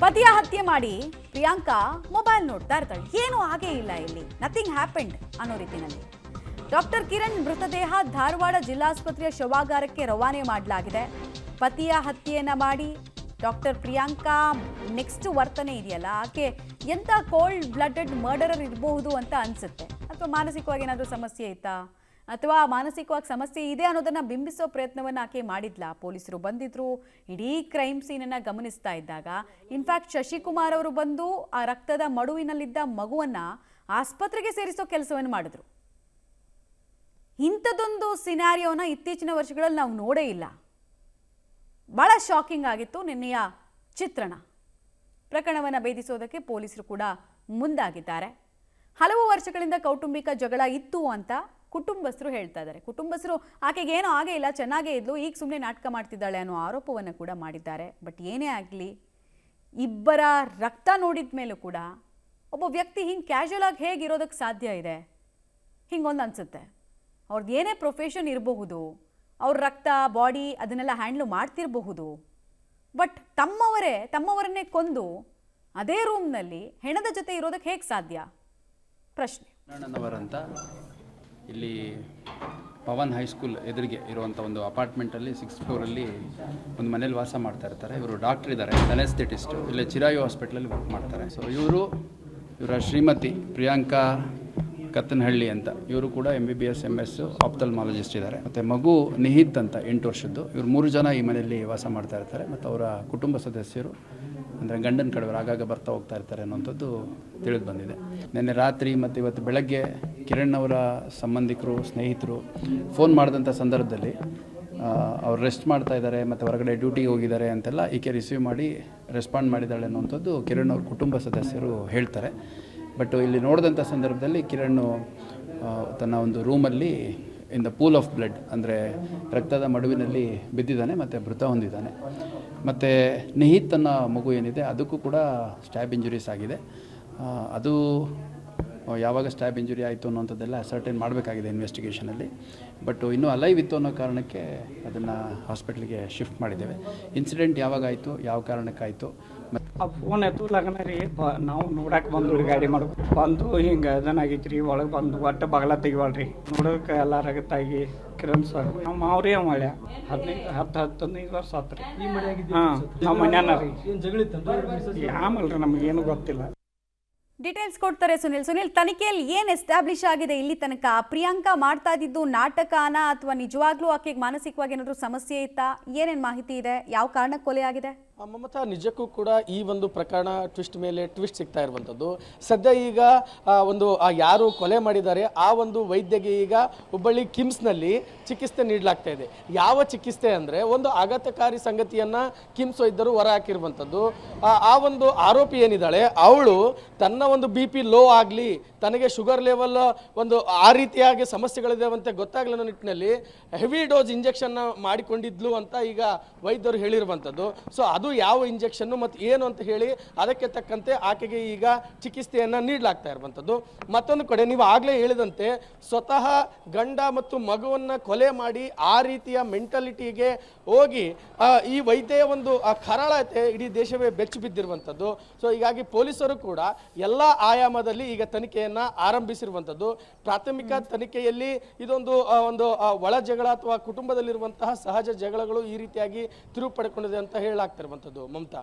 ಪತಿಯ ಹತ್ಯೆ ಮಾಡಿ ಪ್ರಿಯಾಂಕಾ ಮೊಬೈಲ್ ನೋಡ್ತಾ ಇರ್ತಾಳೆ. ಏನು ಆಗೇ ಇಲ್ಲ, ಇಲ್ಲಿ ನಥಿಂಗ್ ಹ್ಯಾಪೆಂಡ್ ಅನ್ನೋ ರೀತಿಯಲ್ಲಿ ಡಾಕ್ಟರ್ ಕಿರಣ್ ಮೃತದೇಹ ಧಾರವಾಡ ಜಿಲ್ಲಾಸ್ಪತ್ರೆಯ ಶವಾಗಾರಕ್ಕೆ ರವಾನೆ ಮಾಡಲಾಗಿದೆ. ಪತಿಯ ಹತ್ಯೆಯನ್ನ ಮಾಡಿ ಡಾಕ್ಟರ್ ಪ್ರಿಯಾಂಕಾ ನೆಕ್ಸ್ಟ್ ವರ್ತನೆ ಇದೆಯಲ್ಲ, ಆಕೆ ಎಂಥ ಕೋಲ್ಡ್ ಬ್ಲಡೆಡ್ ಮರ್ಡರರ್ ಇರಬಹುದು ಅಂತ ಅನ್ಸುತ್ತೆ. ಅಥವಾ ಮಾನಸಿಕವಾಗಿ ಏನಾದರೂ ಸಮಸ್ಯೆ ಇತ್ತಾ, ಅಥವಾ ಮಾನಸಿಕವಾಗಿ ಸಮಸ್ಯೆ ಇದೆ ಅನ್ನೋದನ್ನ ಬಿಂಬಿಸೋ ಪ್ರಯತ್ನವನ್ನು ಆಕೆ ಮಾಡಿದ್ಲ. ಪೊಲೀಸರು ಬಂದಿದ್ರು, ಇಡೀ ಕ್ರೈಮ್ ಸೀನನ್ನು ಗಮನಿಸ್ತಾ ಇದ್ದಾಗ ಇನ್ಫ್ಯಾಕ್ಟ್ ಶಶಿಕುಮಾರ್ ಅವರು ಬಂದು ಆ ರಕ್ತದ ಮಡುವಿನಲ್ಲಿದ್ದ ಮಗುವನ್ನ ಆಸ್ಪತ್ರೆಗೆ ಸೇರಿಸೋ ಕೆಲಸವನ್ನು ಮಾಡಿದ್ರು. ಇಂಥದ್ದೊಂದು ಸಿನಾರಿಯೋನ ಇತ್ತೀಚಿನ ವರ್ಷಗಳಲ್ಲಿ ನಾವು ನೋಡೇ ಇಲ್ಲ. ಬಹಳ ಶಾಕಿಂಗ್ ಆಗಿತ್ತು ನಿನ್ನೆಯ ಚಿತ್ರಣ. ಪ್ರಕರಣವನ್ನು ಭೇದಿಸೋದಕ್ಕೆ ಪೊಲೀಸರು ಕೂಡ ಮುಂದಾಗಿದ್ದಾರೆ. ಹಲವು ವರ್ಷಗಳಿಂದ ಕೌಟುಂಬಿಕ ಜಗಳ ಇತ್ತು ಅಂತ ಕುಟುಂಬಸ್ಥರು ಹೇಳ್ತಾ ಇದ್ದಾರೆ. ಕುಟುಂಬಸ್ಥರು ಆಕೆಗೆ ಏನೋ ಆಗೇ ಇಲ್ಲ, ಚೆನ್ನಾಗೇ ಇದ್ಲು, ಈಗ ಸುಮ್ಮನೆ ನಾಟಕ ಮಾಡ್ತಿದ್ದಾಳೆ ಅನ್ನೋ ಆರೋಪವನ್ನು ಕೂಡ ಮಾಡಿದ್ದಾರೆ. ಬಟ್ ಏನೇ ಆಗಲಿ, ಇಬ್ಬರ ರಕ್ತ ನೋಡಿದ ಮೇಲೂ ಕೂಡ ಒಬ್ಬ ವ್ಯಕ್ತಿ ಹಿಂಗೆ ಕ್ಯಾಶುಯಲ್ ಆಗಿ ಹೇಗಿರೋದಕ್ಕೆ ಸಾಧ್ಯ ಇದೆ? ಹಿಂಗೊಂದು ಅನಿಸುತ್ತೆ. ಅವ್ರದ್ದು ಏನೇ ಪ್ರೊಫೆಷನ್ ಇರಬಹುದು, ಅವ್ರ ರಕ್ತ ಬಾಡಿ ಅದನ್ನೆಲ್ಲ ಹ್ಯಾಂಡ್ಲ್ ಮಾಡ್ತಿರಬಹುದು, ಬಟ್ ತಮ್ಮವರನ್ನೇ ಕೊಂದು ಅದೇ ರೂಮ್ನಲ್ಲಿ ಹೆಣದ ಜೊತೆ ಇರೋದಕ್ಕೆ ಹೇಗೆ ಸಾಧ್ಯ? ಪ್ರಶ್ನೆ. ಅಂತ ಇಲ್ಲಿ ಪವನ್ ಹೈಸ್ಕೂಲ್ ಎದುರಿಗೆ ಇರುವಂಥ ಒಂದು ಅಪಾರ್ಟ್ಮೆಂಟಲ್ಲಿ 6th ಫ್ಲೋರಲ್ಲಿ ಒಂದು ಮನೇಲಿ ವಾಸ ಮಾಡ್ತಾ ಇರ್ತಾರೆ. ಇವರು ಡಾಕ್ಟರ್ ಇದ್ದಾರೆ, ಅನೆಸ್ಥೆಟಿಸ್ಟು, ಇಲ್ಲೇ ಚಿರಾಯು ಹಾಸ್ಪಿಟ್ಲಲ್ಲಿ ವರ್ಕ್ ಮಾಡ್ತಾರೆ. ಸೊ ಇವರ ಶ್ರೀಮತಿ ಪ್ರಿಯಾಂಕಾ ಕತ್ತನಹಳ್ಳಿ ಅಂತ, ಇವರು ಕೂಡ MBBS MS ಆಪ್ಥಲ್ಮಾಲಜಿಸ್ಟ್ ಇದ್ದಾರೆ. ಮತ್ತು ಮಗು ನಿಹಿತ್ ಅಂತ 8 ವರ್ಷದ್ದು. ಇವರು 3 ಜನ ಈ ಮನೆಯಲ್ಲಿ ವಾಸ ಮಾಡ್ತಾ ಇರ್ತಾರೆ. ಮತ್ತು ಅವರ ಕುಟುಂಬ ಸದಸ್ಯರು ಅಂದರೆ ಗಂಡನ ಕಡೆಯವರು ಆಗಾಗ ಬರ್ತಾ ಹೋಗ್ತಾ ಇರ್ತಾರೆ ಅನ್ನೋಂಥದ್ದು ತಿಳಿದು ಬಂದಿದೆ. ನಿನ್ನೆ ರಾತ್ರಿ ಮತ್ತು ಇವತ್ತು ಬೆಳಗ್ಗೆ ಕಿರಣ್ ಅವರ ಸಂಬಂಧಿಕರು, ಸ್ನೇಹಿತರು ಫೋನ್ ಮಾಡಿದಂಥ ಸಂದರ್ಭದಲ್ಲಿ ಅವ್ರು ರೆಸ್ಟ್ ಮಾಡ್ತಾ ಇದ್ದಾರೆ ಮತ್ತು ಹೊರಗಡೆ ಡ್ಯೂಟಿಗೆ ಹೋಗಿದ್ದಾರೆ ಅಂತೆಲ್ಲ ಈಕೆ ರಿಸೀವ್ ಮಾಡಿ ರೆಸ್ಪಾಂಡ್ ಮಾಡಿದ್ದಾಳೆ ಅನ್ನೋಂಥದ್ದು ಕಿರಣ್ ಅವ್ರ ಕುಟುಂಬ ಸದಸ್ಯರು ಹೇಳ್ತಾರೆ. ಬಟ್ ಇಲ್ಲಿ ನೋಡಿದಂಥ ಸಂದರ್ಭದಲ್ಲಿ ಕಿರಣ್ ತನ್ನ ಒಂದು ರೂಮಲ್ಲಿ in the pool of blood ಅಂದರೆ ರಕ್ತದ ಮಡುವಿನಲ್ಲಿ ಬಿದ್ದಿದ್ದಾನೆ ಮತ್ತು ಮೃತ ಹೊಂದಿದ್ದಾನೆ. ಮತ್ತು ನಿಹಿತ್ ತನ್ನ ಮಗು ಏನಿದೆ ಅದಕ್ಕೂ ಕೂಡ ಸ್ಟ್ಯಾಬ್ ಇಂಜುರೀಸ್ ಆಗಿದೆ. ಅದು ಯಾವಾಗ ಸ್ಟ್ಯಾಬ್ ಇಂಜುರಿ ಆಯಿತು ಅನ್ನೋಂಥದ್ದೆಲ್ಲ ಸರ್ಟೈನ್ ಮಾಡಬೇಕಾಗಿದೆ ಇನ್ವೆಸ್ಟಿಗೇಷನಲ್ಲಿ. ಬಟ್ ಇನ್ನೂ ಅಲೈವ್ ಇತ್ತು ಅನ್ನೋ ಕಾರಣಕ್ಕೆ ಅದನ್ನು ಹಾಸ್ಪಿಟ್ಲಿಗೆ ಶಿಫ್ಟ್ ಮಾಡಿದ್ದೇವೆ. ಇನ್ಸಿಡೆಂಟ್ ಯಾವಾಗ ಆಯಿತು, ಯಾವ ಕಾರಣಕ್ಕಾಯಿತು, ಆ ಫೋನ್ ಎತ್ತು ಲಗ್ನ ರೀ ನಾವು ನೋಡಕ್ಕೆ ಬಂದು ಗಾಡಿ ಮಾಡ್ಬೇಕು ಬಂದು ಹಿಂಗೆ ಅದನ್ನಾಗೈತಿ ರೀ. ಒಳಗೆ ಬಂದು ಒಟ್ಟು ಬಗಲ ತೆಗಿವಲ್ರಿ, ನೋಡೋಕೆ ಎಲ್ಲ ರಗತ್ತಾಗಿ ಕಿರಣ್ ಸರ್ ನಮ್ಮ ಮಾವ್ರಿ ಮಳೆ 15 ವರ್ಷ ಆತ್ರಿ. ಹಾಂ, ನಮ್ಮ ಮನ್ಯಾನ ರೀ ಆಮಲ್ರಿ, ನಮಗೇನು ಗೊತ್ತಿಲ್ಲ. ಡೀಟೇಲ್ಸ್ ಕೊಡ್ತಾರೆ ಸುನಿಲ್. ತನಿಖೆಯಲ್ಲಿ ಏನು ಎಸ್ಟಾಬ್ಲಿಷ್ ಆಗಿದೆ ಇಲ್ಲಿ ತನಕ? ಪ್ರಿಯಾಂಕಾ ಮಾಡ್ತಾ ಇದ್ದಿದ್ದು ನಾಟಕನ ಅಥವಾ ನಿಜವಾಗ್ಲೂ ಆಕೆಗೆ ಮಾನಸಿಕವಾಗಿ ಏನಾದರೂ ಸಮಸ್ಯೆ ಇತ್ತಾ? ಏನೇನು ಮಾಹಿತಿ ಇದೆ? ಯಾವ ಕಾರಣಕ್ಕೆ ಕೊಲೆ ಆಗಿದೆ? ಮಮತಾ, ನಿಜಕ್ಕೂ ಕೂಡ ಈ ಒಂದು ಪ್ರಕರಣ ಟ್ವಿಸ್ಟ್ ಮೇಲೆ ಟ್ವಿಸ್ಟ್ ಸಿಗ್ತಾ ಇರುವಂಥದ್ದು. ಸದ್ಯ ಈಗ ಒಂದು ಯಾರು ಕೊಲೆ ಮಾಡಿದ್ದಾರೆ ಆ ಒಂದು ವೈದ್ಯಗೆ ಈಗ ಹುಬ್ಬಳ್ಳಿ ಕಿಮ್ಸ್ನಲ್ಲಿ ಚಿಕಿತ್ಸೆ ನೀಡಲಾಗ್ತಾ ಇದೆ. ಯಾವ ಚಿಕಿತ್ಸೆ ಅಂದರೆ ಒಂದು ಆಘಾತಕಾರಿ ಸಂಗತಿಯನ್ನು ಕಿಮ್ಸ್ ವೈದ್ಯರು ಹೊರ ಹಾಕಿರುವಂಥದ್ದು. ಆ ಒಂದು ಆರೋಪಿ ಏನಿದ್ದಾಳೆ ಅವಳು ತನ್ನ ಒಂದು BP ಲೋ ಆಗಲಿ, ತನಗೆ ಶುಗರ್ ಲೆವೆಲ್ ಒಂದು ಆ ರೀತಿಯಾಗಿ ಸಮಸ್ಯೆಗಳಿದ್ದಾವಂತೆ ಗೊತ್ತಾಗಲಿಲ್ಲ ನಿಟ್ಟಿನಲ್ಲಿ ಹೆವಿ ಡೋಸ್ ಇಂಜೆಕ್ಷನ್ನ ಮಾಡಿಕೊಂಡಿದ್ಲು ಅಂತ ಈಗ ವೈದ್ಯರು ಹೇಳಿರುವಂಥದ್ದು. ಸೊ ಅದು ಯಾವ ಇಂಜೆಕ್ಷನ್ನು ಮತ್ತು ಏನು ಅಂತ ಹೇಳಿ ಅದಕ್ಕೆ ತಕ್ಕಂತೆ ಆಕೆಗೆ ಈಗ ಚಿಕಿತ್ಸೆಯನ್ನು ನೀಡಲಾಗ್ತಾ ಇರುವಂಥದ್ದು. ಮತ್ತೊಂದು ಕಡೆ ನೀವು ಆಗಲೇ ಹೇಳಿದಂತೆ ಸ್ವತಃ ಗಂಡ ಮತ್ತು ಮಗುವನ್ನು ಕೊಲೆ ಮಾಡಿ ಆ ರೀತಿಯ ಮೆಂಟಾಲಿಟಿಗೆ ಹೋಗಿ ಈ ವೈದ್ಯೆಯ ಒಂದು ಕರಾಳತೆ ಇಡೀ ದೇಶವೇ ಬೆಚ್ಚಿ ಬಿದ್ದಿರುವಂಥದ್ದು. ಸೊ ಹೀಗಾಗಿ ಪೊಲೀಸರು ಕೂಡ ಎಲ್ಲ ಆಯಾಮದಲ್ಲಿ ಈಗ ತನಿಖೆಯನ್ನು ಆರಂಭಿಸಿರುವಂಥದ್ದು. ಪ್ರಾಥಮಿಕ ತನಿಖೆಯಲ್ಲಿ ಇದೊಂದು ಒಳ ಜಗಳ ಅಥವಾ ಕುಟುಂಬದಲ್ಲಿರುವಂತಹ ಸಹಜ ಜಗಳಗಳು ಈ ರೀತಿಯಾಗಿ ತಿರುವು ಪಡ್ಕೊಂಡಿದೆ ಅಂತ ಹೇಳಲಾಗ್ತಿರುವಂಥದ್ದು. ಮಮತಾ.